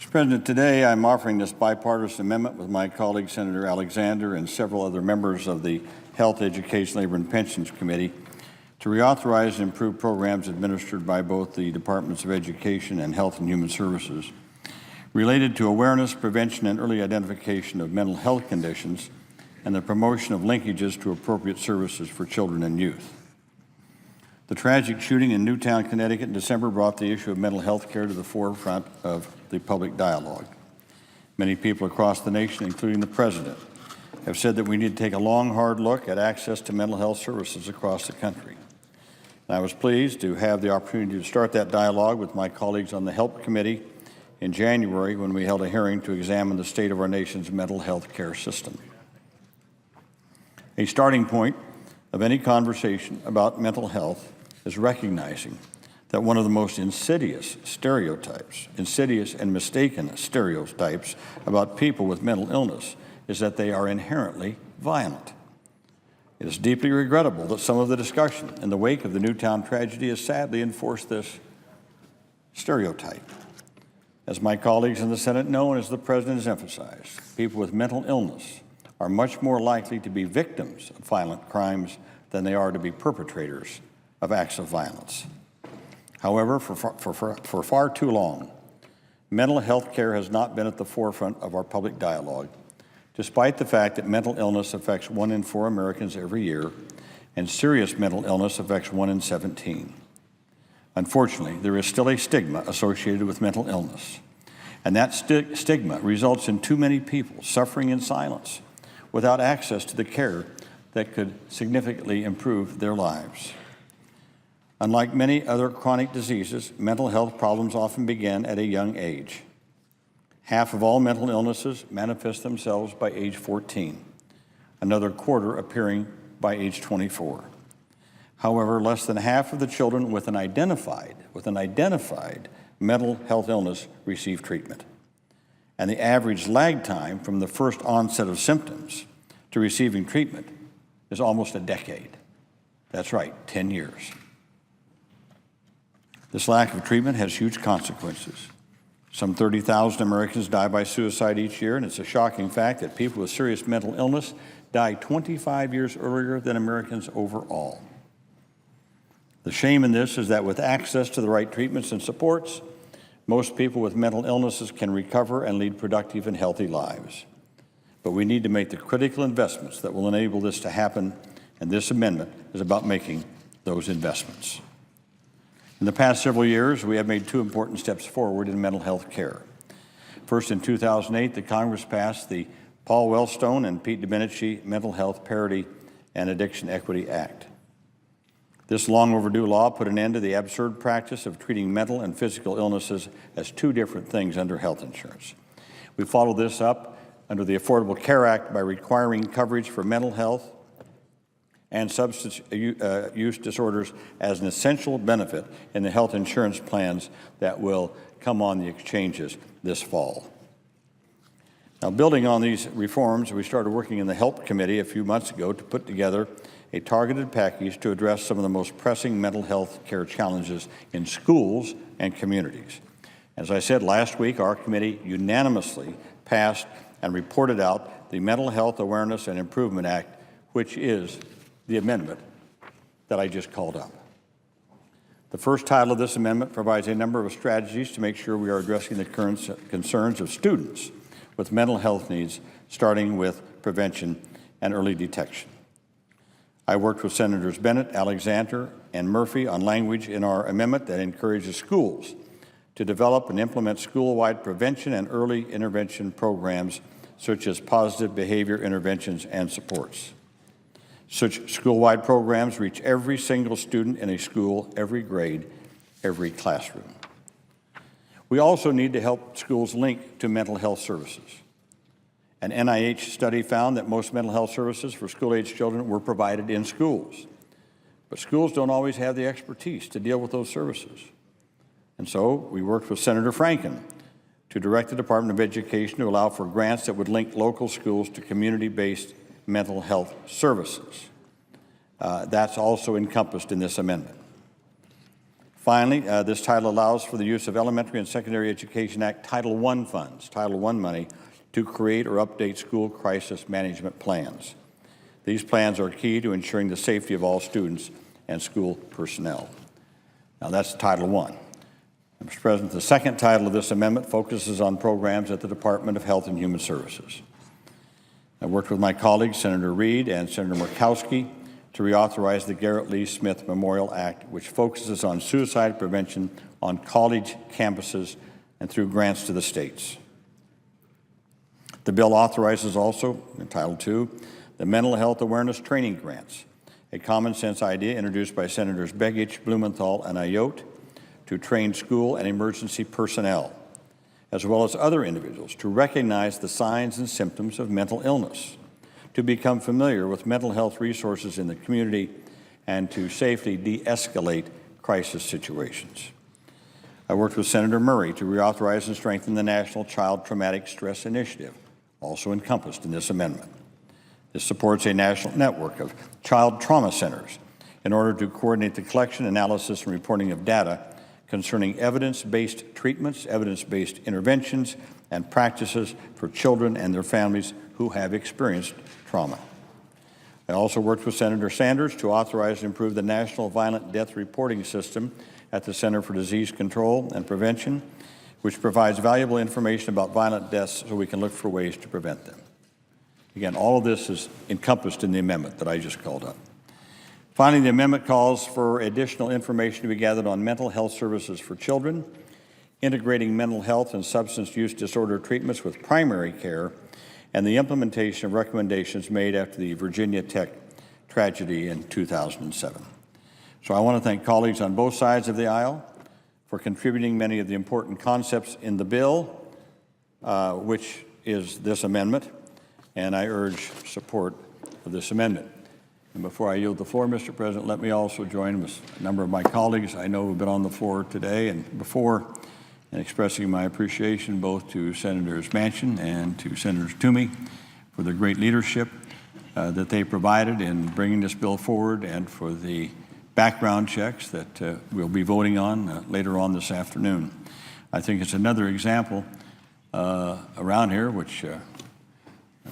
Mr. President, today I'm offering this bipartisan amendment with my colleague Senator Alexander and several other members of the Health, Education, Labor, and Pensions Committee to reauthorize and improve programs administered by both the Departments of Education and Health and Human Services related to awareness, prevention, and early identification of mental health conditions and the promotion of linkages to appropriate services for children and youth. The tragic shooting in Newtown, Connecticut in December brought the issue of mental health care to the forefront of the public dialogue. Many people across the nation, including the President, have said that we need to take a long, hard look at access to mental health services across the country. And I was pleased to have the opportunity to start that dialogue with my colleagues on the HELP Committee in January when we held a hearing to examine the state of our nation's mental health care system. A starting point of any conversation about mental health is recognizing that one of the most insidious and mistaken stereotypes about people with mental illness is that they are inherently violent. It is deeply regrettable that some of the discussion in the wake of the Newtown tragedy has sadly enforced this stereotype. As my colleagues in the Senate know, and as the President has emphasized, people with mental illness are much more likely to be victims of violent crimes than they are to be perpetrators of acts of violence. However, for far too long, mental health care has not been at the forefront of our public dialogue, despite the fact that mental illness affects 1 in 4 Americans every year, and serious mental illness affects 1 in 17. Unfortunately, there is still a stigma associated with mental illness, and that stigma results in too many people suffering in silence without access to the care that could significantly improve their lives. Unlike many other chronic diseases, mental health problems often begin at a young age. Half of all mental illnesses manifest themselves by age 14, another quarter appearing by age 24. However, less than half of the children with an identified mental health illness receive treatment. And the average lag time from the first onset of symptoms to receiving treatment is almost a decade. That's right, 10 years. This lack of treatment has huge consequences. Some 30,000 Americans die by suicide each year, and it's a shocking fact that people with serious mental illness die 25 years earlier than Americans overall. The shame in this is that with access to the right treatments and supports, most people with mental illnesses can recover and lead productive and healthy lives. But we need to make the critical investments that will enable this to happen, and this amendment is about making those investments. In the past several years, we have made 2 important steps forward in mental health care. First, in 2008, the Congress passed the Paul Wellstone and Pete Domenici Mental Health Parity and Addiction Equity Act. This long overdue law put an end to the absurd practice of treating mental and physical illnesses as 2 different things under health insurance. We followed this up under the Affordable Care Act by requiring coverage for mental health and substance use disorders as an essential benefit in the health insurance plans that will come on the exchanges this fall. Now, building on these reforms, we started working in the HELP Committee a few months ago to put together a targeted package to address some of the most pressing mental health care challenges in schools and communities. As I said last week, our committee unanimously passed and reported out the Mental Health Awareness and Improvement Act, which is the amendment that I just called up. The first title of this amendment provides a number of strategies to make sure we are addressing the current concerns of students with mental health needs, starting with prevention and early detection. I worked with Senators Bennett, Alexander, and Murphy on language in our amendment that encourages schools to develop and implement school-wide prevention and early intervention programs such as positive behavior interventions and supports. Such school-wide programs reach every single student in a school, every grade, every classroom. We also need to help schools link to mental health services. An NIH study found that most mental health services for school-age children were provided in schools. But schools don't always have the expertise to deal with those services. And so we worked with Senator Franken to direct the Department of Education to allow for grants that would link local schools to community-based mental health services. That's also encompassed in this amendment. Finally, this title allows for the use of Elementary and Secondary Education Act Title I funds, Title I money, to create or update school crisis management plans. These plans are key to ensuring the safety of all students and school personnel. Now, that's Title I. Mr. President, the second title of this amendment focuses on programs at the Department of Health and Human Services. I worked with my colleagues, Senator Reed and Senator Murkowski, to reauthorize the Garrett Lee Smith Memorial Act, which focuses on suicide prevention on college campuses and through grants to the states. The bill authorizes also, in Title II, the Mental Health Awareness Training Grants, a common sense idea introduced by Senators Begich, Blumenthal, and Ayotte to train school and emergency personnel, as well as other individuals, to recognize the signs and symptoms of mental illness, to become familiar with mental health resources in the community, and to safely de-escalate crisis situations. I worked with Senator Murray to reauthorize and strengthen the National Child Traumatic Stress Initiative, also encompassed in this amendment. This supports a national network of child trauma centers in order to coordinate the collection, analysis, and reporting of data concerning evidence-based treatments, evidence-based interventions, and practices for children and their families who have experienced trauma. I also worked with Senator Sanders to authorize and improve the National Violent Death Reporting System at the Center for Disease Control and Prevention, which provides valuable information about violent deaths so we can look for ways to prevent them. Again, all of this is encompassed in the amendment that I just called up. Finally, the amendment calls for additional information to be gathered on mental health services for children, integrating mental health and substance use disorder treatments with primary care, and the implementation of recommendations made after the Virginia Tech tragedy in 2007. So I want to thank colleagues on both sides of the aisle for contributing many of the important concepts in the bill, which is this amendment, and I urge support of this amendment. And before I yield the floor, Mr. President, let me also join with a number of my colleagues I know who've been on the floor today and before in expressing my appreciation both to Senators Manchin and to Senators Toomey for the great leadership that they provided in bringing this bill forward and for the background checks that we'll be voting on later on this afternoon. I think it's another example around here, which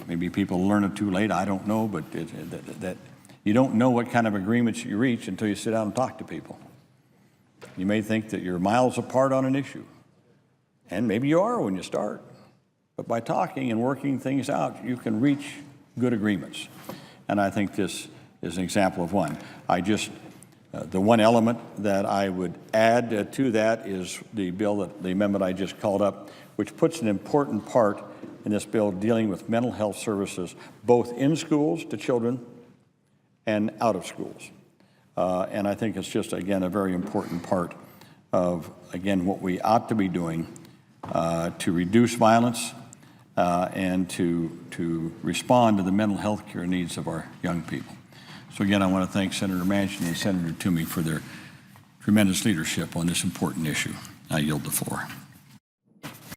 maybe people learn it too late, I don't know, but that you don't know what kind of agreements you reach until you sit down and talk to people. You may think that you're miles apart on an issue, and maybe you are when you start. But by talking and working things out, you can reach good agreements. And I think this is an example of one. The one element that I would add to that is the amendment I just called up, which puts an important part in this bill dealing with mental health services, both in schools to children and out of schools. And I think it's just, again, a very important part of, again, what we ought to be doing to reduce violence and to respond to the mental health care needs of our young people. So again, I want to thank Senator Manchin and Senator Toomey for their tremendous leadership on this important issue. I yield the floor.